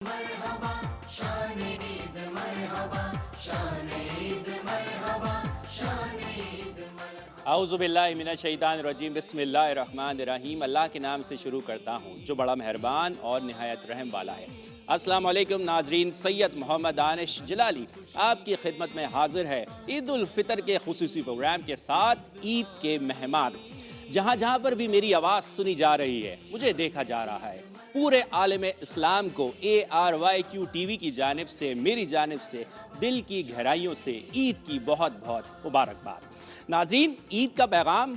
मरहबा शान ईद मरहबा शान ईद मरहबा शान ईद मरहबा। आऊज़ुबिल्लाहि मिनश्शैतानिर्रजीम बिस्मिल्लाहिर्रहमानिर्रहीम। अल्लाह के नाम से शुरू करता हूँ जो बड़ा मेहरबान और निहायत रहम वाला है। अस्सलाम वालेकुम नाजरीन, सैयद मोहम्मद दानिश जलाली आपकी खिदमत में हाजिर है ईद उल फितर के खुसूसी प्रोग्राम के साथ। ईद के मेहमान जहाँ जहाँ पर भी मेरी आवाज़ सुनी जा रही है, मुझे देखा जा रहा है, पूरे आलम इस्लाम को ARYQ TV की जानिब से, मेरी जानिब से दिल की गहराइयों से ईद की बहुत बहुत मुबारकबाद। नाज़रीन, ईद का पैगाम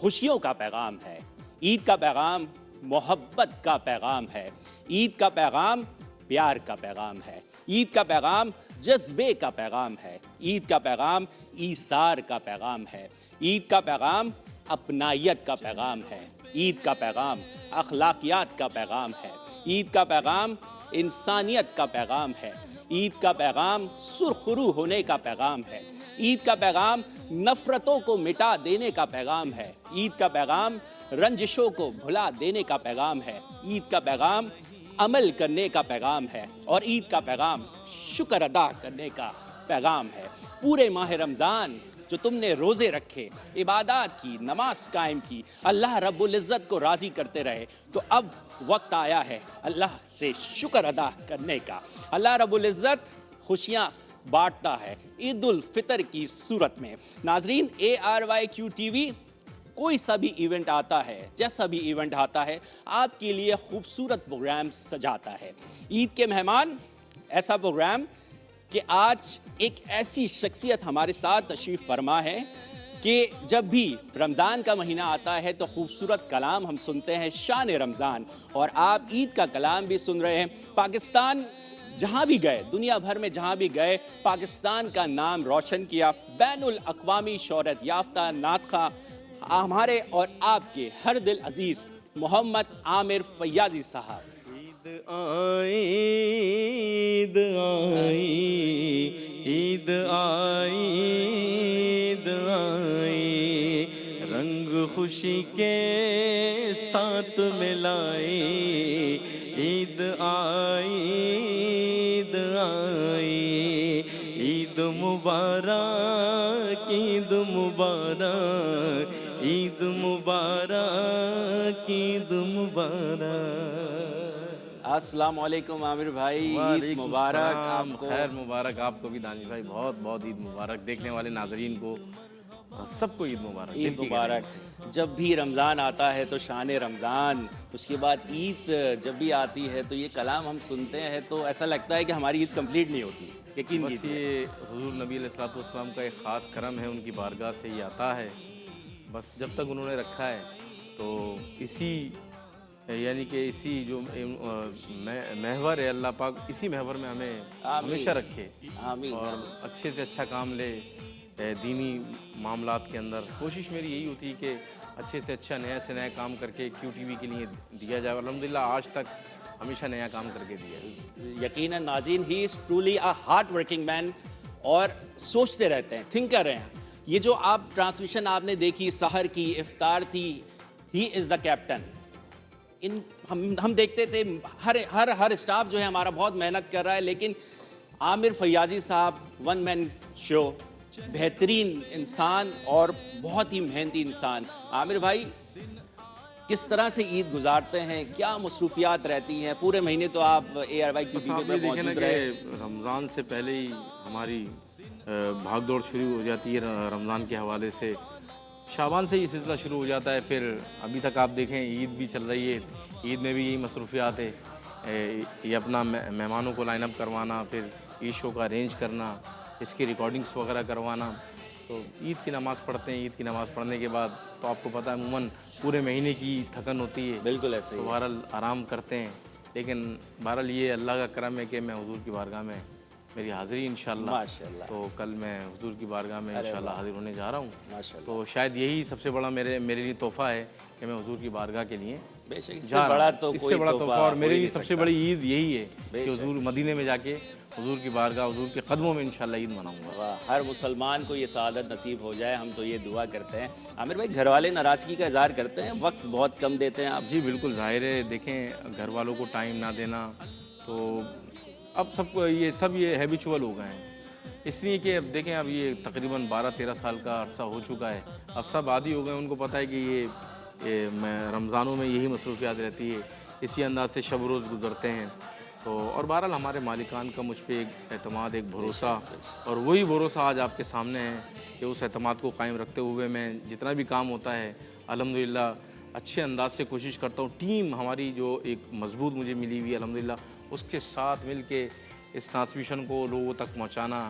खुशियों का पैगाम है, ईद का पैगाम मोहब्बत का पैगाम है, ईद का पैगाम प्यार का पैगाम है, ईद का पैगाम जज्बे का पैगाम है, ईद का पैगाम ईसार का पैगाम है, ईद का पैगाम अपनायत का पैगाम है, ईद का पैगाम अखलाकियात का पैगाम है, ईद का पैगाम इंसानियत का पैगाम है, ईद का पैगाम सुरखरू होने का पैगाम है, ईद का पैगाम नफ़रतों को मिटा देने का पैगाम है, ईद का पैगाम रंजिशों को भुला देने का पैगाम है, ईद का पैगाम अमल करने का पैगाम है और ईद का पैगाम शुक्र अदा करने का पैगाम है। पूरे माह रमज़ान जो तुमने रोज़े रखे, इबादत की, नमाज कायम की, अल्लाह रब्बुल इज़्ज़त को राज़ी करते रहे, तो अब वक्त आया है अल्लाह से शुक्र अदा करने का। अल्लाह रब्बुल इज़्ज़त खुशियाँ बांटता है ईद उल फितर की सूरत में। नाजरीन, ARYQ TV कोई सा भी इवेंट आता है, जैसा भी इवेंट आता है, आपके लिए खूबसूरत प्रोग्राम सजाता है। ईद के मेहमान ऐसा प्रोग्राम कि आज एक ऐसी शख्सियत हमारे साथ तशरीफ़ फरमा है कि जब भी रमज़ान का महीना आता है तो खूबसूरत कलाम हम सुनते हैं, शान रमज़ान, और आप ईद का कलाम भी सुन रहे हैं। पाकिस्तान जहाँ भी गए, दुनिया भर में जहाँ भी गए, पाकिस्तान का नाम रोशन किया। बैनुल अक़वामी शोहरत याफ्ता नातख़ा हमारे और आपके हर दिल अजीज़ मोहम्मद आमिर फैयाज़ी साहब। ईद आई, ईद आई, ईद आई, ईद आई, रंग खुशी के साथ मिलाई। ईद आई, ईद आई, ईद मुबारक, ईद मुबारक, ईद मुबारक, ईद मुबारक। अस्सलाम वालेकुम आमिर भाई, ईद मुबारक आपको। खैर मुबारक आपको भी दानिश भाई, बहुत बहुत ईद मुबारक। देखने वाले नाजरीन को सबको ईद मुबारक, ईद मुबारक। जब भी रमज़ान आता है तो शान रमज़ान, उसके बाद ईद जब भी आती है तो ये कलाम हम सुनते हैं तो ऐसा लगता है कि हमारी ईद कंप्लीट नहीं होती। यकीन बस ये हुज़ूर नबी अलैहिस्सलाम का एक ख़ास करम है, उनकी बारगाह से ही आता है। बस जब तक उन्होंने रखा है तो इसी यानी कि इसी जो महवर है, अल्लाह पाक इसी महवर में हमें हमेशा रखे आमीन। और अच्छे से अच्छा काम ले दीनी मामलात के अंदर। कोशिश मेरी यही होती है कि अच्छे से अच्छा नया से नया काम करके QTV के लिए दिया जाए। अल्हम्दुलिल्लाह आज तक हमेशा नया काम करके दिया। यकीनन नाज़रीन, he is truly a hard working man और सोचते रहते हैं, थिंकर हैं। ये जो आप ट्रांसमिशन आपने देखी, सहर की, इफ्तार थी, ही इज़ द कैप्टन। इन हम देखते थे हर स्टाफ जो है हमारा बहुत मेहनत कर रहा है, लेकिन आमिर फैयाज़ी साहब वन मैन शो, बेहतरीन इंसान और बहुत ही मेहनती इंसान। आमिर भाई, किस तरह से ईद गुजारते हैं, क्या मसरूफियात रहती हैं? पूरे महीने तो आप ARYQ TV पर मौजूद रहे। रमज़ान से पहले ही हमारी भाग दौड़ शुरू हो जाती है। रमज़ान के हवाले से शाबान से ही सिलसिला शुरू हो जाता है। फिर अभी तक आप देखें ईद भी चल रही है, ईद में भी यही मसरूफियात है। ये अपना मेहमानों को लाइन अप करवाना, फिर ईद शो का अरेंज करना, इसकी रिकॉर्डिंग्स वगैरह करवाना। तो ईद की नमाज़ पढ़ते हैं, ईद की नमाज़ पढ़ने के बाद तो आपको पता है अमूमन पूरे महीने की थकन होती है। बिल्कुल ऐसे तो बहरहाल आराम करते हैं। लेकिन बहरहाल ये अल्लाह का करम है कि मैं हुजूर की बारगाह में मेरी हाज़िरी इंशाअल्लाह। माशाअल्लाह। तो कल मैं हुजूर की बारगाह में इंशाअल्लाह हाज़िर होने जा रहा हूँ। माशाअल्लाह। तो शायद यही सबसे बड़ा मेरे लिए तोहफ़ा है कि मैं हुजूर की बारगाह के लिए बेशक इससे जा रहा बड़ा हूँ। तो इससे कोई बड़ा तोहफ़ा तोहफ़ा और मेरे हो ही लिए नहीं सबसे सकता। बड़ी ईद यही है कि बेशक। हुजूर मदीने में जाके हुजूर की बारगाह, हुजूर के कदमों में इंशाअल्लाह ईद मनाऊंगा। वाह, हर मुसलमान को ये सआदत नसीब हो जाए, हम तो ये दुआ करते हैं। आमिर भाई, घर वाले नाराज़गी का इज़हार करते हैं, वक्त बहुत कम देते हैं आप? जी बिल्कुल, ज़ाहिर है। देखें, घर वालों को टाइम ना देना तो अब सबको ये हैबिचुअल हो गए हैं, इसलिए कि अब देखें अब ये तकरीबन 12-13 साल का अरसा हो चुका है, अब सब आदी हो गए, उनको पता है कि ये रमज़ानों में यही मसरूफियात रहती है, इसी अंदाज से शब रोज़ गुजरते हैं। तो और बहरहाल हमारे मालिकान का मुझ पे एक एतमाद, एक भरोसा, और वही भरोसा आज आपके सामने है कि उस एतमाद को कायम रखते हुए मैं जितना भी काम होता है अल्हम्दुलिल्लाह अच्छे अंदाज से कोशिश करता हूँ। टीम हमारी जो एक मजबूत मुझे मिली हुई है अल्हम्दुलिल्लाह, उसके साथ मिल के इस ट्रांसमिशन को लोगों तक पहुँचाना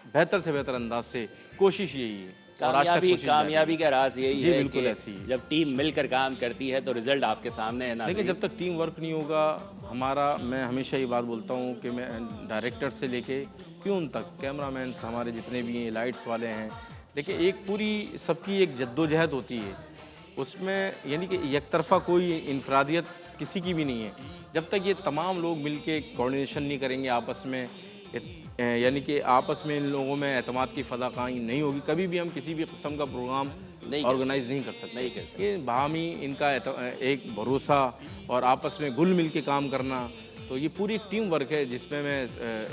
बेहतर से बेहतर अंदाज से, कोशिश यही है। और आज तक कोशिश कामयाबी का राज यही है बिल्कुल कि ऐसी है। जब टीम मिलकर काम करती है तो रिजल्ट आपके सामने है ना। लेकिन जब तक टीम वर्क नहीं होगा मैं हमेशा ये बात बोलता हूँ कि मैं डायरेक्टर से लेके प्यून तक, कैमरामैन हमारे जितने भी हैं, लाइट्स वाले हैं, देखिए एक पूरी सबकी एक जद्दोजहद होती है उसमें, यानी कि एक तरफा कोई इनफरादियत किसी की भी नहीं है। जब तक ये तमाम लोग मिल के कोऑर्डिनेशन नहीं करेंगे आपस में, यानी कि आपस में इन लोगों में एतमाद की फ़ज़ा कायम नहीं होगी, कभी भी हम किसी भी किस्म का प्रोग्राम ऑर्गेनाइज नहीं कर सकते। ये बाहमी इनका एक भरोसा और आपस में घुल मिल के काम करना, तो ये पूरी एक टीम वर्क है जिसमें मैं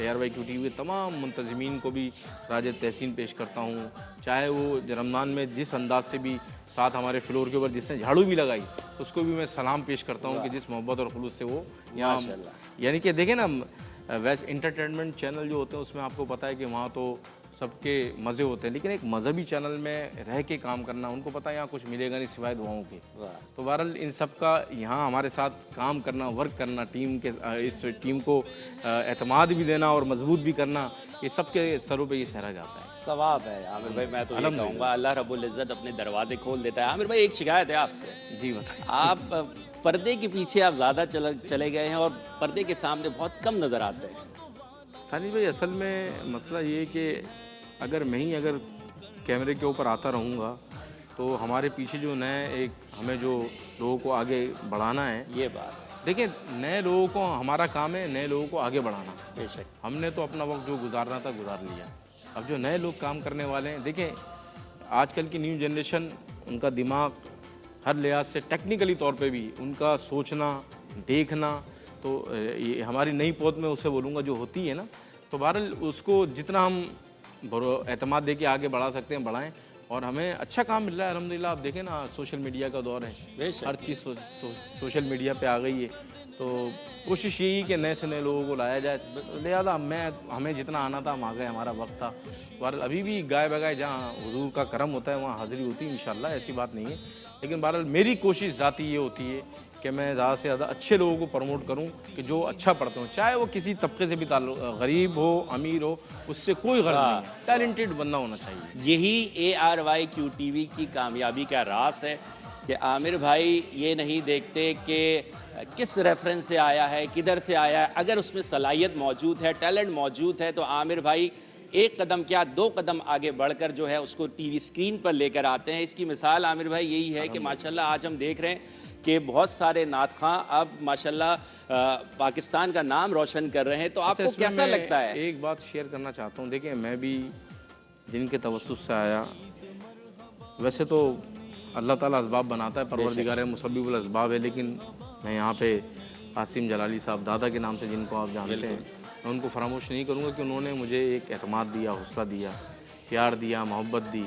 ARYQ TV के तमाम मुंतज़मीन को भी राज तहसीन पेश करता हूँ। चाहे वो रमज़ान में जिस अंदाज से भी साथ हमारे फ्लोर के ऊपर जिसने झाड़ू भी लगाई उसको भी मैं सलाम पेश करता हूँ कि जिस मोहब्बत और खुलूस से वो यहाँ, यानी कि देखें ना वैसे इंटरटेनमेंट चैनल जो होते हैं उसमें आपको पता है कि वहाँ तो सबके मज़े होते हैं, लेकिन एक मजहबी चैनल में रह के काम करना, उनको पता है यहाँ कुछ मिलेगा नहीं सिवाय दुआओं के। तो बहरहाल इन सब का यहाँ हमारे साथ काम करना, वर्क करना, टीम के इस टीम को एतमाद भी देना और मजबूत भी करना, ये सब के सरों पे ये सहरा जाता है। सवाब है आमिर भाई, मैं तो ये कहूँगा अल्लाह रब्बुल इज़्ज़त अपने दरवाजे खोल देता है। आमिर भाई एक शिकायत है आपसे। जी बताइए। आप पर्दे के पीछे आप ज़्यादा चले गए हैं और पर्दे के सामने बहुत कम नज़र आते हैं। थानी भाई असल में मसला ये है कि अगर कैमरे के ऊपर आता रहूँगा तो हमारे पीछे जो नए हमें जो लोगों को आगे बढ़ाना है, ये बात देखिए नए लोगों को हमारा काम है नए लोगों को आगे बढ़ाना। बेशक हमने तो अपना वक्त जो गुजारना था गुजार लिया, अब जो नए लोग काम करने वाले हैं, देखें आजकल की न्यू जनरेशन, उनका दिमाग हर लिहाज से टेक्निकली तौर पे भी उनका सोचना देखना, तो ये हमारी नई पौध में उसे बोलूँगा जो होती है ना, तो बहरहाल उसको जितना हम एतमाद दे के आगे बढ़ा सकते हैं बढ़ाएं। और हमें अच्छा काम मिल रहा है अल्हम्दुलिल्लाह। आप देखें ना सोशल मीडिया का दौर है, हर चीज़ सोशल मीडिया पे आ गई है, तो कोशिश यही कि नए से नए लोगों को लाया जाए। लिहाजा हमें जितना आना था हम आ गए, हमारा वक्त था। बहरहाल अभी भी गाय बगाए जहाँ हुजूर का करम होता है वहाँ हाज़िरी होती है इंशाल्लाह, ऐसी बात नहीं है। लेकिन बहरहाल मेरी कोशिश ज़ाती ये होती है कि मैं ज़्यादा से ज़्यादा अच्छे लोगों को प्रमोट करूं कि जो अच्छा पढ़ते हों, चाहे वो किसी तबके से भी ताल्लुक़, गरीब हो अमीर हो, उससे कोई गर्ज नहीं है, टैलेंटेड बंदा होना चाहिए। यही ARYQ TV की कामयाबी का राज है कि आमिर भाई ये नहीं देखते कि किस रेफरेंस से आया है, किधर से आया है। अगर उसमें सलाहियत मौजूद है, टैलेंट मौजूद है, तो आमिर भाई एक कदम क्या 2 कदम आगे बढ़कर जो है उसको TV स्क्रीन पर लेकर आते हैं। इसकी मिसाल आमिर भाई यही है कि माशाल्लाह आज हम देख रहे हैं कि बहुत सारे नात खां अब माशाल्लाह पाकिस्तान का नाम रोशन कर रहे हैं। तो आपको कैसा लगता है? एक बात शेयर करना चाहता हूँ, देखिए मैं भी जिनके तवस्सुस से आया, वैसे तो अल्लाह ताला असबाब बनाता है, परवरदिगार मुसब्बिबुल असबाब है, लेकिन मैं यहाँ पे आसिम जलाली साहब दादा के नाम से जिनको आप जानते हैं, मैं उनको फरामोश नहीं करूँगा कि उन्होंने मुझे एक एतमाद दिया, हौसला दिया, प्यार दिया, मोहब्बत दी।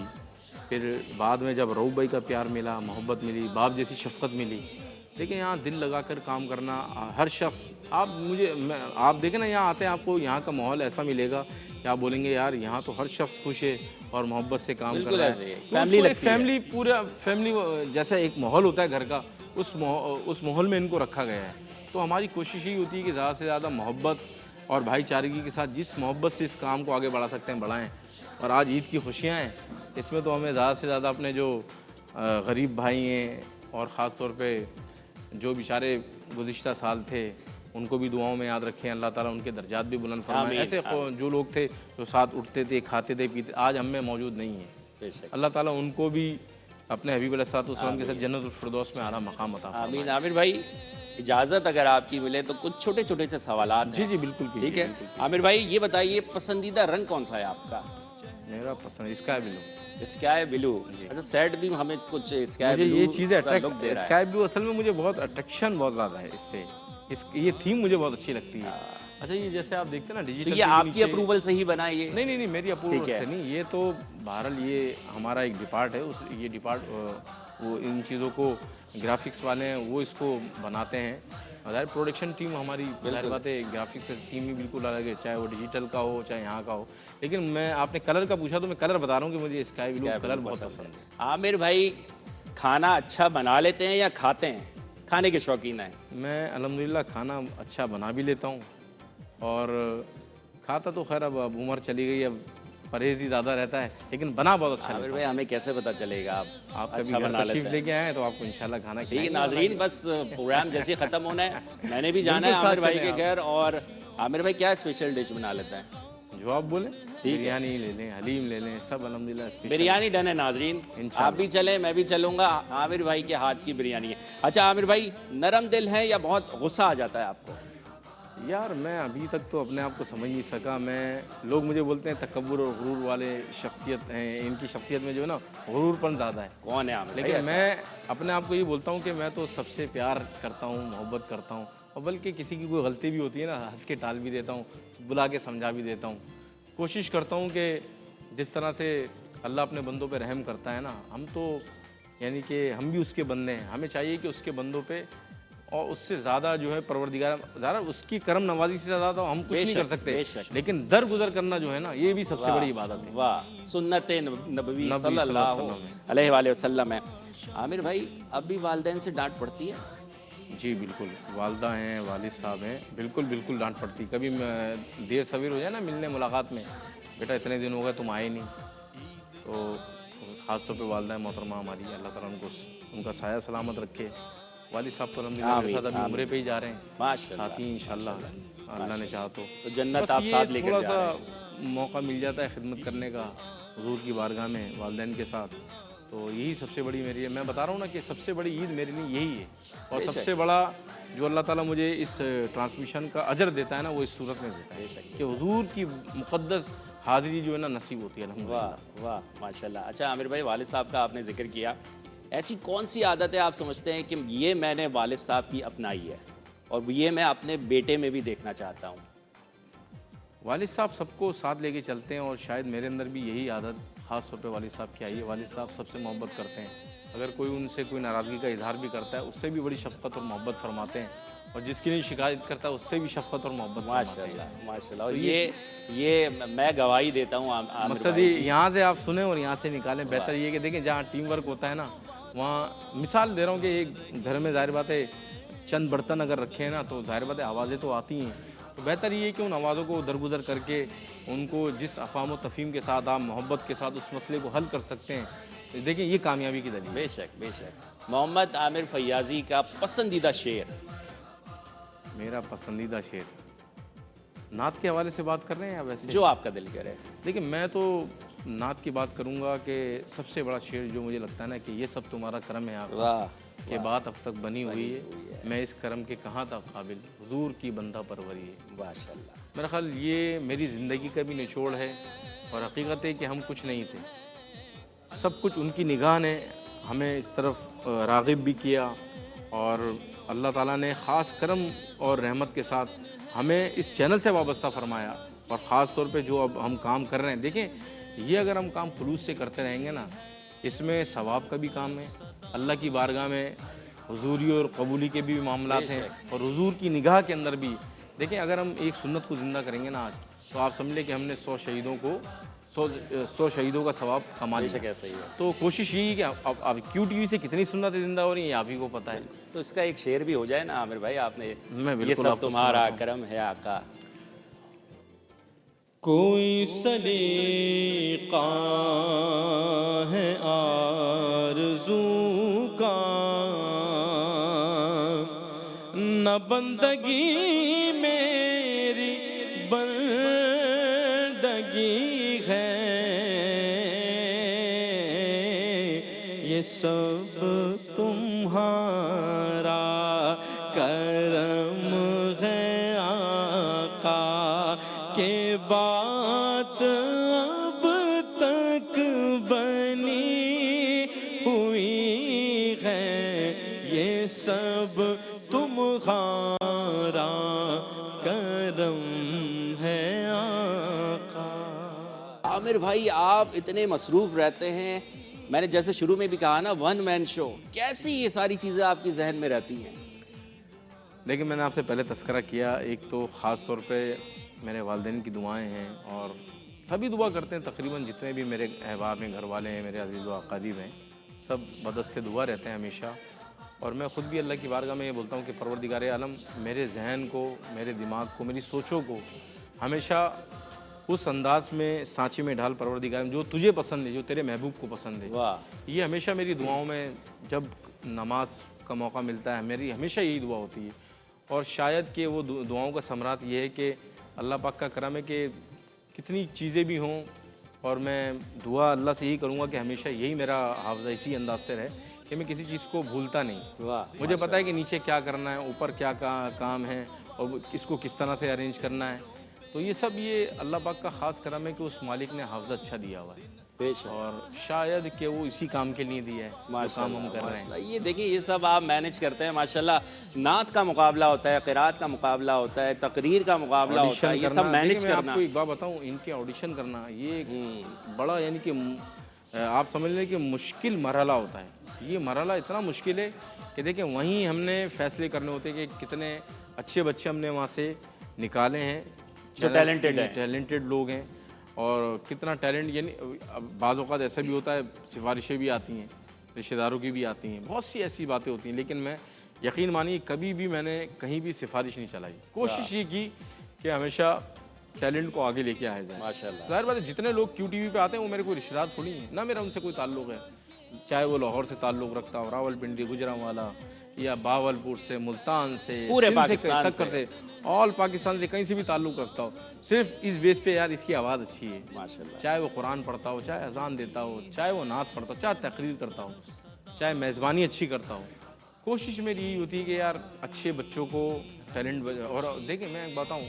फिर बाद में जब रऊफ भाई का प्यार मिला, मोहब्बत मिली, बाप जैसी शफ़क़त मिली। देखिए यहाँ दिल लगा कर काम करना, हर शख्स आप देखें ना यहाँ आते हैं, आपको यहाँ का माहौल ऐसा मिलेगा कि आप बोलेंगे यार यहाँ तो हर शख्स खुश है और मोहब्बत से काम कर रहा है। पूरा फैमिली जैसा एक माहौल होता है घर का, उस माहौल में इनको रखा गया है। तो हमारी कोशिश ही होती है कि ज़्यादा से ज़्यादा मोहब्बत और भाईचारगी के साथ जिस मोहब्बत से इस काम को आगे बढ़ा सकते हैं बढ़ाएँ। और आज ईद की खुशियाँ हैं, इसमें तो हमें ज़्यादा से ज़्यादा अपने जो गरीब भाई हैं और ख़ास तौर पे जो बेचारे गुज़िश्ता साल थे उनको भी दुआओं में याद रखें, अल्लाह ताला उनके दर्जात भी बुलंद फरमाए। ऐसे जो लोग थे जो साथ उठते थे, खाते थे, पीते, आज हम में मौजूद नहीं है। अल्लाह ताला उनको भी अपने हबीब अलैहिस्सलाम के साथ जन्नतुल फिरदौस में आला मकाम अता फरमाए। आमीन। आमिर भाई इजाज़त अगर आपकी मिले तो कुछ छोटे छोटे से सवालात हैं। जी बिल्कुल ठीक है। आमिर भाई ये बताइए पसंदीदा रंग कौन सा है आपका? मेरा पसंद स्काई ब्लू। स्काई ब्लू, अच्छा सेट भी हमें कुछ स्काई ब्लू ये चीज़ें स्काई ब्लू असल में मुझे बहुत अट्रैक्शन बहुत ज़्यादा है इससे, ये थीम मुझे बहुत अच्छी लगती है। अच्छा, ये जैसे आप देखते हैं ना तो डिजिटल ये आपकी अप्रूवल से ही बना ये? नहीं नहीं नहीं, मेरी अप्रूवल ठीक है। से नहीं, ये तो बहरहाल ये हमारा एक डिपार्ट है, उस ये डिपार्ट वो इन चीज़ों को ग्राफिक्स वाले हैं, वो इसको बनाते हैं। ज़ाहिर प्रोडक्शन टीम हमारी, ज़ाहिर बात है ग्राफिक्स टीम ही बिल्कुल अलग है, चाहे वो डिजिटल का हो चाहे यहाँ का हो। लेकिन मैं, आपने कलर का पूछा तो मैं कलर बता रहा हूँ कि मुझे स्काई ब्लू कलर बहुत पसंद है। आमिर भाई खाना अच्छा बना लेते हैं या खाते हैं? खाने के शौकीन हैं? मैं अल्हम्दुलिल्लाह खाना अच्छा बना भी लेता हूँ, और खाता तो खैर अब उम्र चली गई, अब परहेज़ ही ज़्यादा रहता है, लेकिन बना बहुत अच्छा आमिर लेता भाई हमें कैसे पता चलेगा हूँ। आप कभी अच्छा घर बना तशरीफ लेते हैं? लेके आए तो आपको इंशाल्लाह खाना ठीक है खिलाएंगे। नाजरीन, बस प्रोग्राम जैसे ख़त्म होना है, मैंने भी जाना है बिल्कुल साथ आमिर भाई चलें के आप। घर। और आमिर भाई क्या स्पेशल डिश बना लेते हैं? जो आप बोले, बिरयानी ले लें, हलीम ले लें, सब अल्हम्दुलिल्लाह स्पेशल। बिरयानी डन है नाजरीन, आप भी चले मैं भी चलूँगा, आमिर भाई के हाथ की बिरयानी है। अच्छा आमिर भाई, नरम दिल है या बहुत गुस्सा आ जाता है आपको? यार मैं अभी तक तो अपने आप को समझ नहीं सका। मैं, लोग मुझे बोलते हैं तकब्बुर और गुरूर वाले शख्सियत हैं, इनकी शख्सियत में जो है ना गुरूरपन ज़्यादा है। कौन है आमिर भाई लेकिन ऐसा? मैं अपने आप को ये बोलता हूँ कि मैं तो सबसे प्यार करता हूँ, मोहब्बत करता हूँ, और बल्कि किसी की कोई गलती भी होती है ना, हंस के टाल भी देता हूँ, बुला के समझा भी देता हूँ। कोशिश करता हूँ कि जिस तरह से अल्लाह अपने बंदों पे रहम करता है ना, हम तो यानी कि हम भी उसके बंदे हैं, हमें चाहिए कि उसके बंदों पे और उससे ज़्यादा जो है परवरदिगार, ज़्यादा उसकी करम नवाजी से ज़्यादा तो हम कुछ नहीं कर सकते, लेकिन दरगुजर करना जो है ना, ये भी सबसे बड़ी इबादत है। वाह, सुन्नत नबवी सल्लल्लाहु अलैहि वसल्लम है। आमिर भाई, अब भी वालिदैन से डांट पड़ती है? जी बिल्कुल, वालदा हैं, वालिद साहब हैं, बिल्कुल बिल्कुल डांट पड़ती। कभी देर सवेर हो जाए ना मिलने मुलाकात में, बेटा इतने दिन हो गए तुम आए नहीं, तो ख़ास तौर पे वालदा मोहतरमा हमारी, अल्लाह ताला उनका साया सलामत रखे। वालिद साहब तो अल्हम्दुलिल्लाह मेरे साथ अभी उम्रे पे ही जा रहे हैं, माशाल्लाह, साथ ही इंशाल्लाह अल्लाह ने चाहा तो जन्नत बस आप ये साथ लेकर थोड़ा जा सा रहे हैं। मौका मिल जाता है खिदमत करने का हुजूर की बारगाह में वालिदैन के साथ, तो यही सबसे बड़ी मेरी है। मैं बता रहा हूँ ना कि सबसे बड़ी ईद मेरे लिए यही है, और सबसे बड़ा जो अल्लाह ताला मुझे इस ट्रांसमिशन का अजर देता है ना, वो इस सूरत में देता है कि हुजूर की मुक़द्दस हाज़िरी जो है ना नसीब होती है अल्हम्दुलिल्लाह। वाह वाह माशाल्लाह। अच्छा आमिर भाई, वालिद साहब का आपने जिक्र किया, ऐसी कौन सी आदत है आप समझते हैं कि ये मैंने वालिद साहब की अपनाई है और ये मैं अपने बेटे में भी देखना चाहता हूँ? वालिद साहब सबको साथ लेके चलते हैं, और शायद मेरे अंदर भी यही आदत ख़ास तौर पे वालिद साहब की आई है। वालिद साहब सबसे मोहब्बत करते हैं, अगर कोई उनसे कोई नाराज़गी का इजहार भी करता है उससे भी बड़ी शफ़क़त और मोहब्बत फरमाते हैं, और जिसकी नहीं शिकायत करता है उससे भी शफ़क़त और मोहब्बत फरमाते हैं। माशाल्लाह माशाल्लाह। और ये मैं गवाही देता हूँ आमिर मकसद भाई ये की। यहाँ से आप सुने और यहाँ से निकालें, बेहतर ये कि देखें जहाँ टीम वर्क होता है ना, वहाँ मिसाल दे रहा हूँ कि एक घर में ज़ाहिर बात है चंद बर्तन अगर रखे हैं ना, तो ज़ाहिर बात है आवाज़ें तो आती हैं, तो बेहतर ये है कि उन आवाज़ों को दरगुजर करके उनको जिस अफ़ाम व तफ़हीम के साथ आप मोहब्बत के साथ उस मसले को हल कर सकते हैं, तो देखें ये कामयाबी की दलील है। बेशक बेशक। मोहम्मद आमिर फैयाज़ी का पसंदीदा शेर? मेरा पसंदीदा शेर, नात के हवाले से बात कर रहे हैं या वैसे? जो आपका दिल करे। देखिए मैं तो नात की बात करूँगा कि सबसे बड़ा शेर जो मुझे लगता है ना कि ये सब तुम्हारा करम है आप वाह, ये बात अब तक बनी हुई है, मैं इस करम के कहाँ था काबिल, हुजूर की बंदा परवरी है। माशाल्लाह। मेरा ख्याल ये मेरी ज़िंदगी का भी निचोड़ है, और हकीकत है कि हम कुछ नहीं थे, सब कुछ उनकी निगाह ने हमें इस तरफ राग़िब भी किया, और अल्लाह ताला ने ख़ास करम और रहमत के साथ हमें इस चैनल से वाबस्ता फरमाया, और ख़ास तौर पे जो अब हम काम कर रहे हैं, देखें ये अगर हम काम खुलूस से करते रहेंगे ना, इसमें सवाब का भी काम है, अल्लाह की बारगाह में हुजूरी और कबूली के भी मामलात हैं, और हुजूर की निगाह के अंदर भी। देखें अगर हम एक सुन्नत को ज़िंदा करेंगे ना आज, तो आप समझ लें कि हमने 100 शहीदों का सवाब कमा लिया। कैसा ही है। तो कोशिश यही है कि अब QTV से कितनी सुन्नतें ज़िंदा हो रही हैं आप ही को पता है। तो इसका एक शेर भी हो जाए ना आमिर भाई, आपने मैं ये बिल्कुल सब आपको तुम्हारा सुनाता करम है आका। कोई सलीका है आरज़ू का, न बंदगी मेरी बंदगी है, ये सब तुम्हारा करम है आका, के बात अब तक बनी हुई है, ये सब तुम्हारा करम है आका। आमिर भाई, आप इतने मसरूफ़ रहते हैं, मैंने जैसे शुरू में भी कहा ना, वन मैन शो, कैसी ये सारी चीज़ें आपकी जहन में रहती हैं? देखिए, मैंने आपसे पहले तस्करा किया, एक तो ख़ास तौर पे मेरे वालिदैन की दुआएं हैं और सभी दुआ करते हैं, तकरीबन जितने भी मेरे अहबाब हैं, घर वाले हैं, मेरे अज़ीज़ व अक़ारीब हैं, सब मदद से दुआ रहते हैं हमेशा। और मैं ख़ुद भी अल्लाह की बारगाह में ये बोलता हूँ कि परवरदिगार आलम मेरे जहन को, मेरे दिमाग को, मेरी सोचों को हमेशा उस अंदाज में सांचे में ढाल परवरदिगार, जो तुझे पसंद है, जो तेरे महबूब को पसंद है। वाह। ये हमेशा मेरी दुआओं में, जब नमाज का मौका मिलता है, मेरी हमेशा यही दुआ होती है। और शायद कि वो दुआओं का समरात ये है कि अल्लाह पाक का करम है कि कितनी चीज़ें भी हों, और मैं दुआ अल्लाह से यही करूँगा कि हमेशा यही मेरा हाफ़ज़ा इसी अंदाज से रहे कि मैं किसी चीज़ को भूलता नहीं। वाह। मुझे पता है कि नीचे क्या करना है, ऊपर क्या काम है और इसको किस तरह से अरेंज करना है। तो ये सब ये अल्लाह पाक का ख़ास करम है कि उस मालिक ने हाफ़ज़ा अच्छा दिया हुआ है, बेशक, और शायद कि वो इसी काम के लिए दिया है जो काम हम कर रहे हैं। ये देखिए, ये सब आप मैनेज करते हैं माशाल्लाह। नात का मुकाबला होता है, क़िरात का मुकाबला होता है, तकरीर का मुकाबला होता है, ये सब मैनेज मैं करना। आपको एक बात बताऊं, इनके ऑडिशन करना ये एक बड़ा, यानी कि आप समझ लें कि मुश्किल मरहला होता है। ये मरहला इतना मुश्किल है कि देखिए, वहीं हमने फ़ैसले करने होते हैं कि कितने अच्छे बच्चे हमने वहाँ से निकाले हैं, जो टैलेंटेड लोग हैं, और कितना टैलेंट, यानी बाज़ औक़ात ऐसा भी होता है, सिफारिशें भी आती हैं, रिश्तेदारों की भी आती हैं, बहुत सी ऐसी बातें होती हैं, लेकिन मैं यकीन मानिए कभी भी मैंने कहीं भी सिफारिश नहीं चलाई। कोशिश ये की कि हमेशा टैलेंट को आगे लेके आया जाए। माशाल्लाह। ज़ाहिर बात है, जितने लोग QTV पे आते हैं वो मेरे कोई रिश्तेदार थोड़ी हैं, ना मेरा उनसे कोई ताल्लुक़ है, चाहे वो लाहौर से ताल्लुक़ रखता हो, रावलपिंडी, गुजरांवाला, या बावलपुर से, मुल्तान से, पूरे पाकिस्तान से, ऑल पाकिस्तान से, कहीं से भी ताल्लुक़ रखता हो, सिर्फ इस बेस पे यार इसकी आवाज़ अच्छी है माशाल्लाह। चाहे वो कुरान पढ़ता हो, चाहे अजान देता हो, चाहे वो नात पढ़ता हो, चाहे तकरीर करता हो, चाहे मेज़बानी अच्छी करता हो, कोशिश मेरी यही होती है कि यार अच्छे बच्चों को टैलेंट। और देखिए, मैं एक बताऊँ,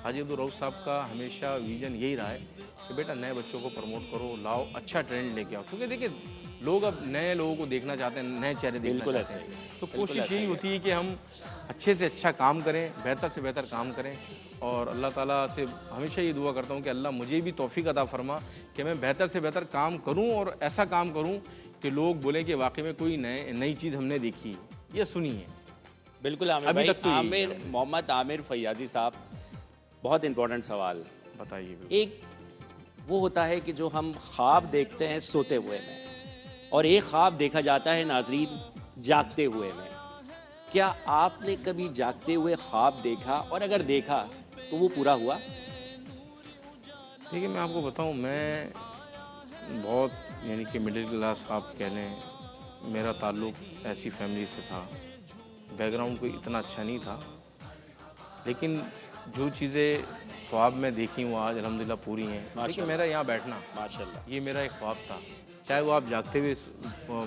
हाजी अब्दुल रऊफ़ साहब का हमेशा विज़न यही रहा है कि बेटा नए बच्चों को प्रमोट करो, लाओ, अच्छा ट्रेंड लेके आओ, क्योंकि देखिए लोग अब नए लोगों को देखना चाहते हैं, नए चेहरे देखना चाहते हैं। तो कोशिश यही होती है कि हम अच्छे से अच्छा काम करें, बेहतर से बेहतर काम करें, और अल्लाह ताला से हमेशा ये दुआ करता हूँ कि अल्लाह मुझे भी तौफ़ीक अता फरमा कि मैं बेहतर से बेहतर काम करूँ, और ऐसा काम करूँ कि लोग बोलें कि वाकई में कोई नई चीज़ हमने देखी है या सुनी है। बिल्कुल आमिर भाई। आमिर, मोहम्मद आमिर फैयाज़ी साहब, बहुत इंपॉर्टेंट सवाल बताइए। एक वो होता है कि जो हम ख्वाब देखते हैं सोते हुए में, और एक ख्वाब देखा जाता है नाजरीन जागते हुए में। क्या आपने कभी जागते हुए ख्वाब देखा, और अगर देखा तो वो पूरा हुआ? देखिए, मैं आपको बताऊं, मैं बहुत, यानी कि मिडिल क्लास आप कह लें, मेरा ताल्लुक़ ऐसी फैमिली से था, बैकग्राउंड कोई इतना अच्छा नहीं था, लेकिन जो चीज़ें ख्वाब में देखी वो आज अल्हम्दुलिल्लाह पूरी हैं। देखिए, मेरा यहाँ बैठना माशाल्लाह, ये मेरा एक ख्वाब था, चाहे वो आप जागते हुए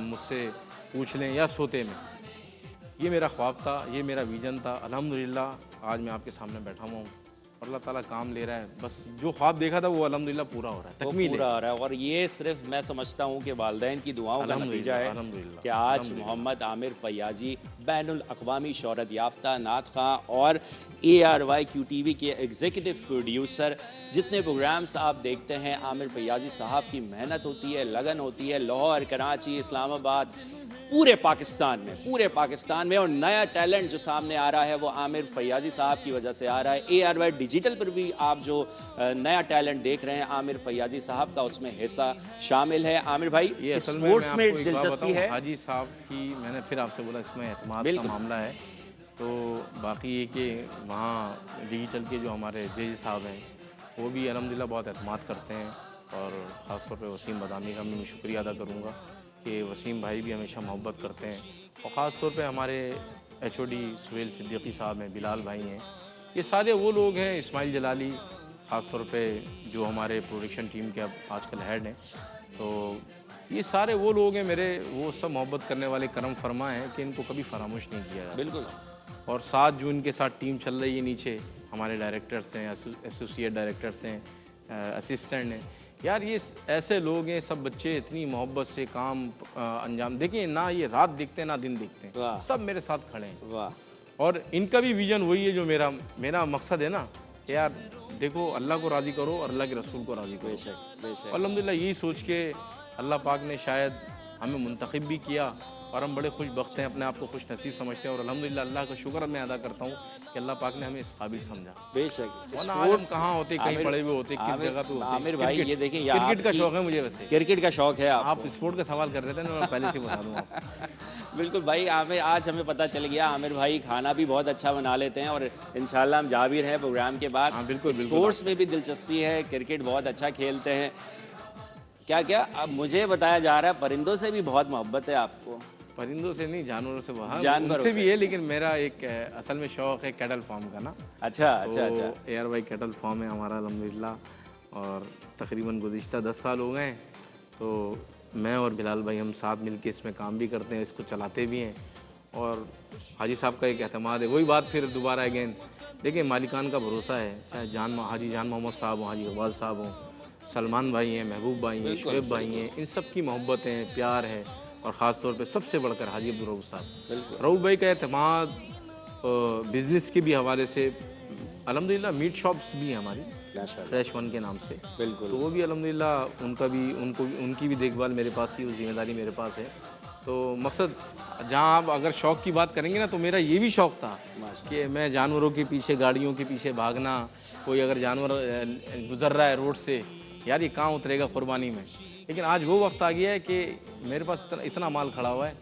मुझसे पूछ लें या सोते में, ये मेरा ख्वाब था, ये मेरा विज़न था। अल्हम्दुलिल्लाह आज मैं आपके सामने बैठा हुआ हूँ, और अल्लाह ताला काम ले रहा है। बस जो ख्वाब देखा था वो अल्हम्दुलिल्लाह पूरा हो रहा है, तकमील पूरा हो रहा है। और ये सिर्फ मैं समझता हूँ कि वालिदैन की दुआओं का नतीजा है कि आज मोहम्मद आमिर फैयाज़ी बैनुल अक़वामी शोहरत याफ्ता नात ख़्वां और ARY QTV के एग्जीक्यूटिव प्रोड्यूसर। जितने प्रोग्राम्स आप देखते हैं, आमिर फैयाज़ी साहब की मेहनत होती है, लगन होती है, लाहौर, कराची, इस्लामाबाद, पूरे पाकिस्तान में। और नया टैलेंट जो सामने आ रहा है वो आमिर फैयाज़ी साहब की वजह से आ रहा है। ARY डिजिटल पर भी आप जो नया टैलेंट देख रहे हैं, आमिर फैयाज़ी साहब का उसमें हिस्सा शामिल है। आमिर भाई, ये स्पोर्ट्स में दिलचस्पी है? हाजी साहब की, मैंने फिर आपसे बोला, इसमें एतमाद का मामला है। तो बाकी ये कि वहाँ डिजिटल के जो हमारे जज साहब हैं वो भी अल्हम्दुलिल्लाह बहुत एतमाद करते हैं, और ख़ास तौर पे वसीम बदामी का मैं शुक्रिया अदा करूँगा कि वसीम भाई भी हमेशा मोहब्बत करते हैं, और ख़ास तौर पे हमारे HOD सुहेल सिद्दीकी साहब हैं, बिलाल भाई हैं, ये सारे वो लोग हैं, इस्माइल जलाली ख़ास तौर पे जो हमारे प्रोडक्शन टीम के अब आजकल हेड हैं। तो ये सारे वो लोग हैं मेरे, वो सब मोहब्बत करने वाले, करम फरमा हैं कि इनको कभी फरामोश नहीं किया जाता। बिल्कुल। और साथ जो इनके साथ टीम चल रही है नीचे, हमारे डायरेक्टर्स हैं, एसोसिएट डायरेक्टर्स हैं, असिस्टेंट हैं, यार ये ऐसे लोग हैं, सब बच्चे इतनी मोहब्बत से काम अंजाम, देखिए ना ये रात दिखते हैं ना दिन दिखते हैं, सब मेरे साथ खड़े हैं। वाह। और इनका भी विजन वही है जो मेरा मकसद है ना, कि यार देखो अल्लाह को राज़ी करो और अल्लाह के रसूल को राज़ी करो। बेशक बेशक। अल्हम्दुलिल्लाह यही सोच के अल्लाह पाक ने शायद हमें मुंतखब भी किया और हम बड़े खुश बख्त हैं, अपने आप को खुश नसीब समझते हैं और अल्हम्दुलिल्लाह अल्लाह का शुक्र मैं अदा करता हूँ कि अल्लाह पाक ने हमें इस काबिल समझा। बेशक। वरना आज हम कहाँ होते, कहीं पड़े हुए होते, किस जगह पे होते। आमिर भाई ये देखें, क्रिकेट का शौक है मुझे। वैसे क्रिकेट का शौक है आप स्पोर्ट का सवाल कर रहे थे ना, मैं पहले से बता दूँ आपको। बिल्कुल भाई। आमिर, आज हमें पता चल गया आमिर भाई खाना भी बहुत अच्छा बना लेते हैं और इंशाल्लाह हम जा भी रहे हैं प्रोग्राम के बाद। हाँ, बिल्कुल, स्पोर्ट्स में भी दिलचस्पी है, क्रिकेट बहुत अच्छा खेलते हैं। क्या क्या अब मुझे बताया जा रहा है परिंदों से भी बहुत मोहब्बत है आपको? परिंदों से नहीं, जानवरों से। वहाँ जानवरों उनसे भी है, लेकिन मेरा एक असल में शौक है कैटल फार्म का ना। अच्छा अच्छा तो अच्छा। यार भाई कैटल फार्म है हमारा अल्हम्दुलिल्लाह, और तकरीबन गुज़िश्ता 10 साल हो गए हैं। तो मैं और बिलाल भाई हम साथ मिलके इसमें काम भी करते हैं, इसको चलाते भी हैं और हाजी साहब का एक एतमाद है। वही बात फिर दोबारा अगेन, देखिए मालिकान का भरोसा है, चाहे हाजी जान मोहम्मद साहब हों, हाजी अब्बास साहब हों, सलमान भाई हैं, महबूब भाई हैं, शुएब भाई हैं, इन सब की मोहब्बत है, प्यार है, और ख़ास तौर पे सबसे बढ़कर हाजी अब्दुल रऊफ़ साहब। रऊफ़ भाई का एतमाद बिज़नेस के भी हवाले से अल्हम्दुलिल्लाह। मीट शॉप्स भी हैं हमारी फ्रेश वन के नाम से। बिल्कुल। तो वो भी अल्हम्दुलिल्लाह उनकी भी देखभाल मेरे पास ही, वो जिम्मेदारी मेरे पास है। तो मकसद जहाँ आप अगर शौक़ की बात करेंगे ना, तो मेरा ये भी शौक़ था कि मैं जानवरों के पीछे, गाड़ियों के पीछे भागना। कोई अगर जानवर गुज़र रहा है रोड से, यार ये कहाँ उतरेगा कुर्बानी में। लेकिन आज वो वक्त आ गया है कि मेरे पास इतना माल खड़ा हुआ है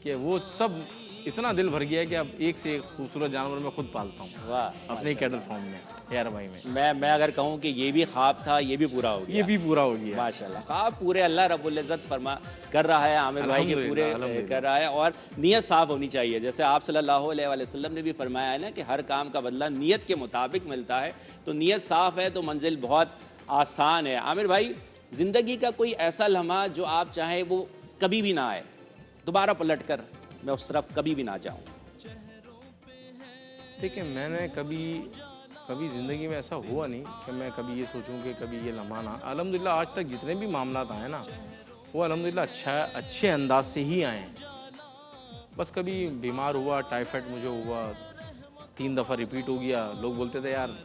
कि वो सब इतना दिल भर गया है कि अब एक से एक खूबसूरत जानवर मैं खुद पालता हूँ। वाह। अपने कैटल फार्म में, यार भाई में। मैं अगर कहूँ कि ये भी ख्वाब था, ये भी पूरा हो गया। ये भी पूरा हो गया माशाल्लाह। ख्वाब पूरे अल्लाह रब्बुल इज़्ज़त फरमा कर रहा है, आमिर भाई के पूरे कर रहा है। और नीयत साफ़ होनी चाहिए, जैसे आप सल्लल्लाहु अलैहि वसल्लम ने भी फरमाया है ना कि हर काम का बदला नीयत के मुताबिक मिलता है। तो नीयत साफ़ है तो मंजिल बहुत आसान है। आमिर भाई, ज़िंदगी का कोई ऐसा लम्हा जो आप चाहें वो कभी भी ना आए, दोबारा पलट कर मैं उस तरफ कभी भी ना जाऊँ? देखिए, मैंने कभी ज़िंदगी में ऐसा हुआ नहीं कि मैं कभी ये सोचूं कि कभी ये लम्हा ना। अल्हम्दुलिल्लाह आज तक जितने भी मामलात आए ना, वो अल्हम्दुलिल्लाह अच्छे अंदाज से ही आए हैं। बस कभी बीमार हुआ, टाइफाइड मुझे हुआ, 3 दफ़ा रिपीट हो गया, लोग बोलते थे यार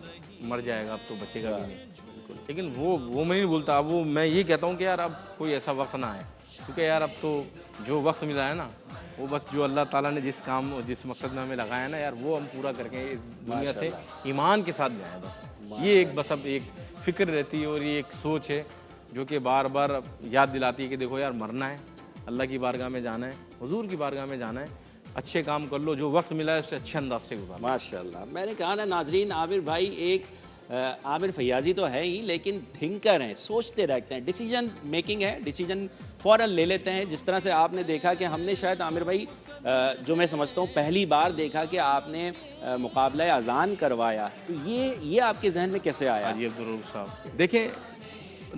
मर जाएगा, अब तो बचेगा भी नहीं। लेकिन वो मैं नहीं बोलता। वो मैं ये कहता हूँ कि यार अब कोई ऐसा वक्त ना आए, क्योंकि यार अब तो जो वक्त मिला है ना, वो बस जो अल्लाह ताला ने जिस मकसद में हमें लगाया है ना यार, वो हम पूरा करके इस दुनिया से ईमान के साथ जाएं। बस ये एक बस अब एक फ़िक्र रहती है और ये एक सोच है जो कि बार बार याद दिलाती है कि देखो यार मरना है, अल्लाह की बारगाह में जाना है, हुजूर की बारगाह में जाना है, अच्छे काम कर लो, जो वक्त मिला है उससे अच्छे अंदाज से गुजारो। माशाल्लाह। मैंने कहा ना नाजरीन, आमिर भाई एक आमिर फैयाजी तो है ही, लेकिन थिंकर हैं, सोचते रहते हैं, डिसीजन मेकिंग है, डिसीजन फ़ौरन ले लेते हैं। जिस तरह से आपने देखा कि हमने शायद आमिर भाई जो मैं समझता हूँ पहली बार देखा कि आपने मुकाबला अज़ान करवाया, तो ये आपके जहन में कैसे आया? हाजी अब्दुल रऊफ़ साहब, देखें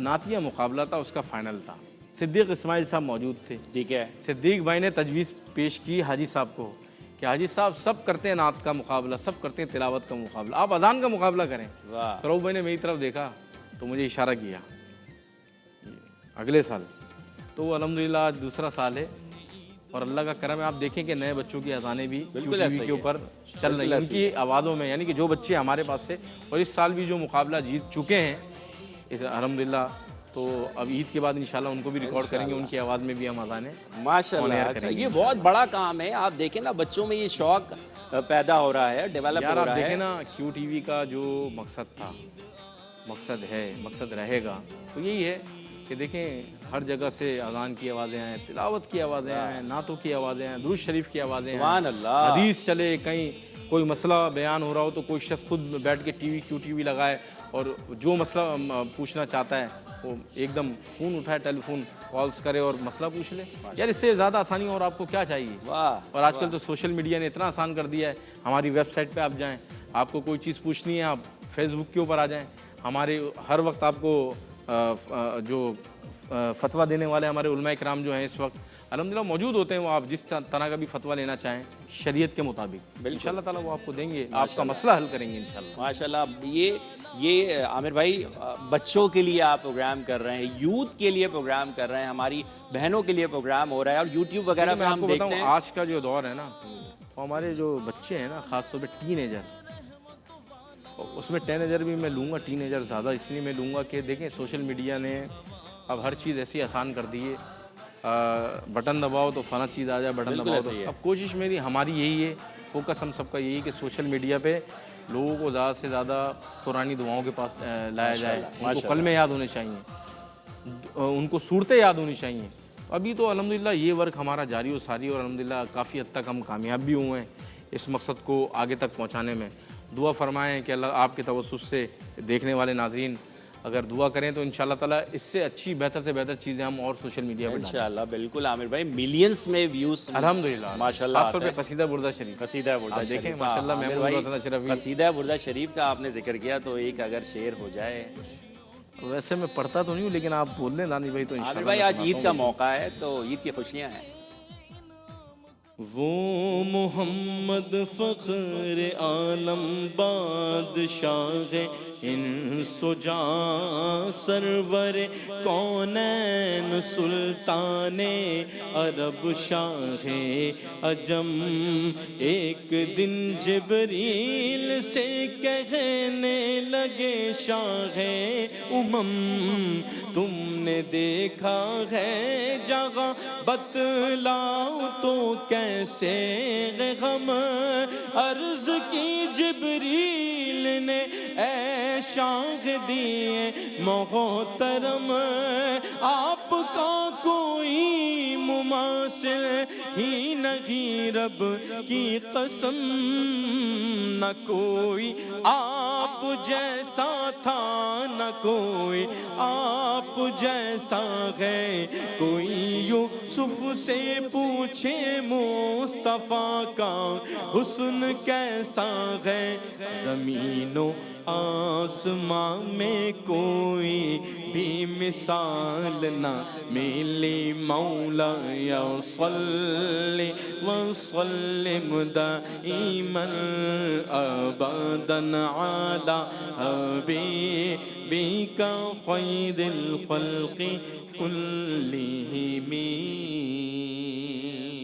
नातिया मुकाबला था, उसका फ़ाइनल था, सिद्दीक़ इस्माइल साहब मौजूद थे। ठीक है। सिद्दीक़ भाई ने तजवीज़ पेश की हाजी साहब को कि हाजी साहब सब करते हैं नात का मुकाबला, सब करते हैं तिलावत का मुकाबला, आप अज़ान का मुकाबला करें। वाह। रऊफ़ भाई ने मेरी तरफ देखा तो मुझे इशारा किया अगले साल। तो वो अल्हम्दुलिल्लाह आज दूसरा साल है और अल्लाह का करम है। आप देखें कि नए बच्चों की अज़ानें भी टीवी के ऊपर चल रही हैं, उनकी आवाज़ों में, यानी कि जो बच्चे हमारे पास से और इस साल भी जो मुकाबला जीत चुके हैं इस अल्हम्दुलिल्लाह। तो अब ईद के बाद इंशाल्लाह उनको भी रिकॉर्ड करेंगे, उनकी आवाज़ में भी हम अज़ानें माशाल्लाह। अच्छा, ये बहुत बड़ा काम है। आप देखें ना, बच्चों में ये शौक़ पैदा हो रहा है, डेवलप हो रहा है। आप देखें ना, QTV का जो मकसद था, मकसद है, मकसद रहेगा, तो यही है कि देखें हर जगह से अज़ान की आवाज़ें आएँ, तिलावत की आवाज़ें आएँ, नातों की आवाज़ें आएँ, दुरूद शरीफ की आवाज़ें आएँ, सुभान अल्लाह, हदीस चले, कहीं कोई मसला बयान हो रहा हो तो कोई शख्स खुद बैठ के QTV लगाए और जो मसला पूछना चाहता है वो एकदम फ़ोन उठाए, टेलीफोन कॉल्स करे और मसला पूछ ले। यार इससे ज़्यादा आसानी और आपको क्या चाहिए? वाह। और आजकल तो सोशल मीडिया ने इतना आसान कर दिया है। हमारी वेबसाइट पे आप जाएं, आपको कोई चीज़ पूछनी है आप फेसबुक के ऊपर आ जाएं, हमारे हर वक्त आपको जो फतवा देने वाले हमारे उलमा इकराम जो हैं इस वक्त अल्हम्दुलिल्लाह मौजूद होते हैं। वो आप जिस तरह का भी फतवा लेना चाहें शरीयत के मुताबिक इंशाअल्लाह ताला वो आपको देंगे, आपका मसला हल करेंगे इंशाअल्लाह। माशाअल्लाह। ये आमिर भाई बच्चों के लिए आप प्रोग्राम कर रहे हैं, यूथ के लिए प्रोग्राम कर रहे हैं, हमारी बहनों के लिए प्रोग्राम हो रहा है और यूट्यूब वगैरह में हम देखते हैं। आज का जो दौर है ना, तो हमारे जो बच्चे हैं ना, ख़ास तौर पर टीनेजर, उसमें टीनेजर भी मैं लूँगा, टीनेजर ज़्यादा इसलिए मैं लूँगा कि देखें सोशल मीडिया ने अब हर चीज़ ऐसी आसान कर दी है। बटन दबाओ तो फला चीज़ आ जाए, बटन बिल्कुल दबाओ ऐसे तो ही है। अब कोशिश मेरी हमारी यही है, फोकस हम सबका यही है कि सोशल मीडिया पे लोगों को ज़्यादा से ज़्यादा पुरानी दुआओं के पास लाया जाए, उनको कलमे याद होने चाहिए, उनको सूरतें याद होनी चाहिए। अभी तो अल्हम्दुलिल्लाह ये वर्क हमारा जारी और सारी, और अल्हम्दुलिल्लाह काफ़ी हद तक हम कामयाब भी हुए हैं इस मकसद को आगे तक पहुंचाने में। दुआ फरमाएं कि अल्लाह आपके तवस्सुस से देखने वाले नाज़रीन अगर दुआ करें तो इंशाअल्लाह ताला इससे अच्छी बेहतर से बेहतर चीज़ें हम और सोशल मीडिया पर डालें। इंशाअल्लाह बिल्कुल आमिर भाई, मिलियंस में व्यूज़ अल्हम्दुलिल्लाह माशाअल्लाह खासतौर पे कसीदा बुर्दा शरीफ, कसीदा बुर्दा आप देखें शरीफ। माशाअल्लाह आमिर महमूद भाई, हसन अशरफी। कसीदा बुर्दा शरीफ का आपने जिक्र किया तो एक अगर शेर हो जाए। वैसे मैं पढ़ता तो नहीं हूँ लेकिन आप बोल लें दानी भाई तो आमिर इंशाअल्लाह भाई, मैं आज ईद सुनाता का हूँ। मौका है तो ईद की खुशियाँ हैं। वो मोहम्मद फ़ख्र आलम बादशाह इन सुजा सरवर कौनैन सुल्ताने अरब शाह अजम। एक दिन जिब्रील से कहने लगे शाह उमम, तुमने देखा है जगह बतलाओ तो कैसे गम। अर्ज की जिब्रील ने ऐ शाह दिए मोहतरम, आपका कोई मुमासिल ही नहीं रब की कसम। न कोई आप जैसा था न कोई आप जैसा है, कोई यूसुफ से पूछे मुस्तफा का हुस्न कैसा है। ज़मीनो आसमां में कोई भी मिसाल ना मिली, मौला या सल्ली व सल्लिम दाइमन अबदन अला हबीबिका खैरिल खल्क़ि कुल्लिहिम।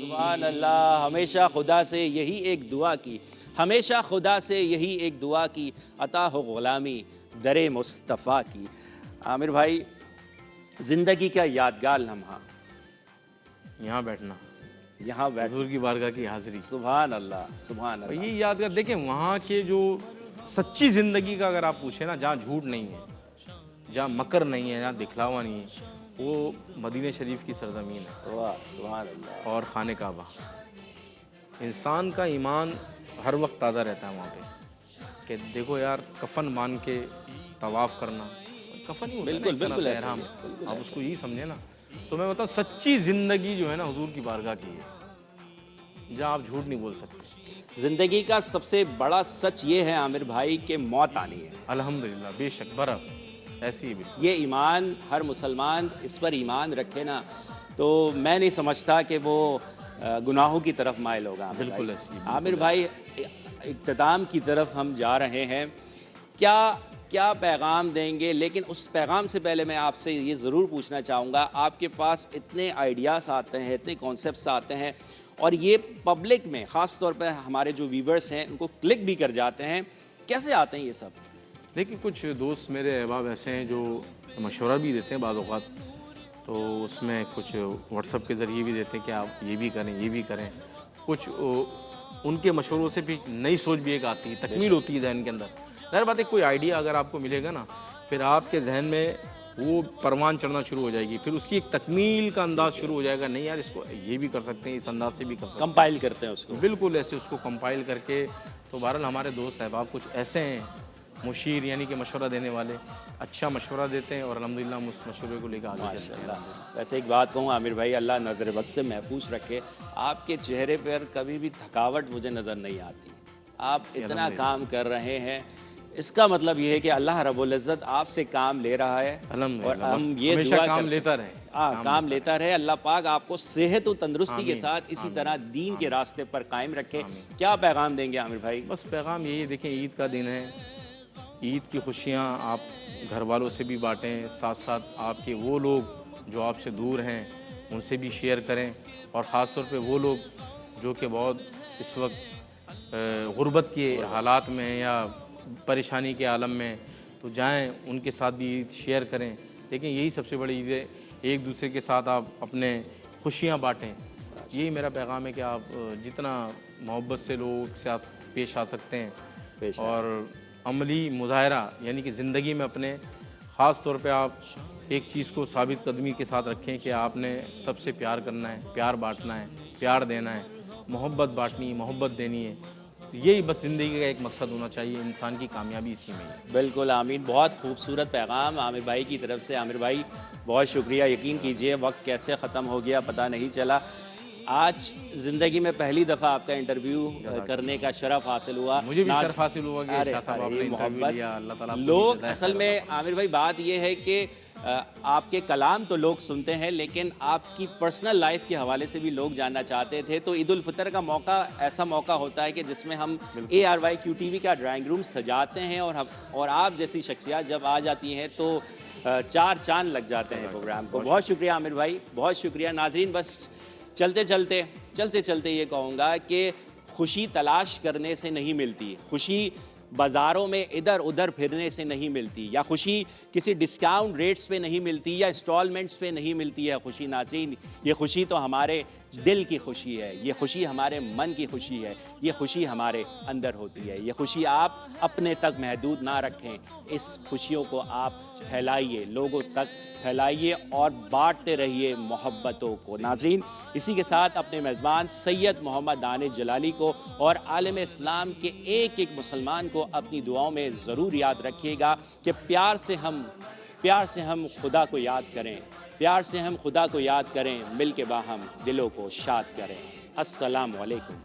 सुभान अल्लाह, हमेशा खुदा से यही एक दुआ की, हमेशा खुदा से यही एक दुआ की, अता हो ग़ुलामी दरे मुस्तफ़ा की। आमिर भाई, ज़िंदगी का यादगार लम्हा, यहाँ बैठना, यहाँ बैठ, हुजूर की बारगाह की हाज़िरी, सुभान अल्लाह सुभान और अल्लाह। ये यादगार देखें वहाँ के जो सच्ची ज़िंदगी का अगर आप पूछें ना, जहाँ झूठ नहीं है, जहाँ मकर नहीं है, जहाँ दिखलावा नहीं है, वो मदीने शरीफ की सरजमीन है वाह सुभान अल्लाह। और खाने काबा। इंसान का ईमान हर वक्त ताज़ा रहता है वहाँ पे, कि देखो यार कफन मान के तवाफ़ करना, कफन ही होता है ना बिल्कुल, एक तरह बिल्कुल से ऐसा ही एहराम, है, बिल्कुल आप उसको यही समझे ना। तो मैं बताऊँ सच्ची ज़िंदगी जो है ना हुजूर की बारगाह की है, जहाँ आप झूठ नहीं बोल सकते। ज़िंदगी का सबसे बड़ा सच ये है आमिर भाई कि मौत आनी है। अल्हम्दुलिल्लाह, बेशक बरफ ऐसी ही बिल्कुल। ये ईमान, हर मुसलमान इस पर ईमान रखे ना तो मैं नहीं समझता कि वो गुनाहों की तरफ माइल होगा। आमिर बिल्कुल भाई। ऐसी, आमिर भाई, इख्तिताम की तरफ हम जा रहे हैं, क्या क्या पैगाम देंगे? लेकिन उस पैगाम से पहले मैं आपसे ये ज़रूर पूछना चाहूँगा, आपके पास इतने आइडियाज़ आते हैं, इतने कॉन्सेप्ट्स आते हैं और ये पब्लिक में ख़ास तौर पर हमारे जो व्यूवर्स हैं उनको क्लिक भी कर जाते हैं, कैसे आते हैं ये सब? देखिए कुछ दोस्त मेरे अहबाब ऐसे हैं जो मशवरा भी देते हैं बाद औक़ात, तो उसमें कुछ व्हाट्सएप के ज़रिए भी देते हैं कि आप ये भी करें ये भी करें। कुछ उनके मशवरों से भी नई सोच भी एक आती है, तकमील होती है जहन के अंदर। ज़ाहिर बात है कोई आइडिया अगर आपको मिलेगा ना, फिर आपके जहन में वो परवान चढ़ना शुरू हो जाएगी, फिर उसकी एक तकमील का अंदाज़ शुरू हो जाएगा। नहीं यार इसको ये भी कर सकते हैं, इस अंदाज से भी कर सकते हैं, कंपाइल करते हैं उसको। बिल्कुल ऐसे उसको कंपाइल करके। तो बहरहाल हमारे दोस्त अहबाब कुछ ऐसे हैं मुशीर यानी कि मशवरा देने वाले, अच्छा मशवरा देते हैं और अल्हम्दुलिल्लाह हम उस मशवरे को लेकर आगे चलते हैं। वैसे एक बात कहूँ आमिर भाई, अल्लाह नज़र बद से महफूज रखे, आपके चेहरे पर कभी भी थकावट मुझे नज़र नहीं आती। आप इतना काम कर रहे हैं, इसका मतलब ये है कि अल्लाह रब्बुल इज़्ज़त आपसे काम ले रहा है और अल्हम्दुलिल्लाह, हम बस ये हमेशा दुआ काम लेता रहे, काम लेता रहे। अल्लाह पाक आपको सेहत और तंदुरुस्ती के साथ इसी तरह दीन के रास्ते पर कायम रखे। क्या पैगाम देंगे आमिर भाई? बस पैगाम यही है, देखें ईद का दिन है, ईद की खुशियाँ आप घर वालों से भी बाँटें, साथ साथ आपके वो लोग जो आपसे दूर हैं उनसे भी शेयर करें, और ख़ास तौर पे वो लोग जो कि बहुत इस वक्त गुर्बत के हालात में या परेशानी के आलम में, तो जाएं उनके साथ भी ईद शेयर करें। लेकिन यही सबसे बड़ी ईद है, एक दूसरे के साथ आप अपने खुशियाँ बाँटें। यही मेरा पैगाम है कि आप जितना मोहब्बत से लोगों के साथ पेश आ सकते हैं और अमली मुज़ाहरा यानी कि ज़िंदगी में अपने ख़ास तौर पे आप एक चीज़ को साबित कदमी के साथ रखें कि आपने सबसे प्यार करना है, प्यार बांटना है, प्यार देना है, मोहब्बत बांटनी है, मोहब्बत देनी है। यही बस ज़िंदगी का एक मकसद होना चाहिए, इंसान की कामयाबी इसी में है। बिल्कुल आमीन, बहुत खूबसूरत पैगाम आमिर भाई की तरफ से। आमिर भाई बहुत शुक्रिया। यकीन कीजिए वक्त कैसे ख़त्म हो गया पता नहीं चला। आज ज़िंदगी में पहली दफ़ा आपका इंटरव्यू करने का शरफ़ हासिल हुआ। मुझे भी शरफ़ हासिल हुआ कि शाह साहब आपने इंटरव्यू लिया। अल्लाह ताला आपको लोग जज़ाए असल में आमिर भाई बात ये है कि आपके कलाम तो लोग सुनते हैं, लेकिन आपकी पर्सनल लाइफ के हवाले से भी लोग जानना चाहते थे। तो ईद उल फितर का मौका ऐसा मौका होता है कि जिसमें हम ARYQTV का ड्राइंग रूम सजाते हैं और आप जैसी शख्सियत जब आ जाती हैं तो चार चांद लग जाते हैं प्रोग्राम को। बहुत शुक्रिया आमिर भाई, बहुत शुक्रिया। नाजरीन, बस चलते चलते ये कहूँगा कि खुशी तलाश करने से नहीं मिलती, खुशी बाज़ारों में इधर उधर फिरने से नहीं मिलती, या खुशी किसी डिस्काउंट रेट्स पे नहीं मिलती या इंस्टॉलमेंट्स पे नहीं मिलती है खुशी। नाज़रीन, ये खुशी तो हमारे दिल की खुशी है, ये खुशी हमारे मन की खुशी है, ये खुशी हमारे अंदर होती है। ये खुशी आप अपने तक महदूद ना रखें, इस खुशियों को आप फैलाइए, लोगों तक फैलाइए और बांटते रहिए मोहब्बतों को। नाज़रीन, इसी के साथ अपने मेज़बान सैयद मोहम्मद दानिश जलाली को और आलम इस्लाम के एक एक मुसलमान को अपनी दुआओं में ज़रूर याद रखिएगा कि प्यार से हम खुदा को याद करें, प्यार से हम खुदा को याद करें, मिल के बाहम दिलों को शाद करें। अस्सलाम वालेकुम।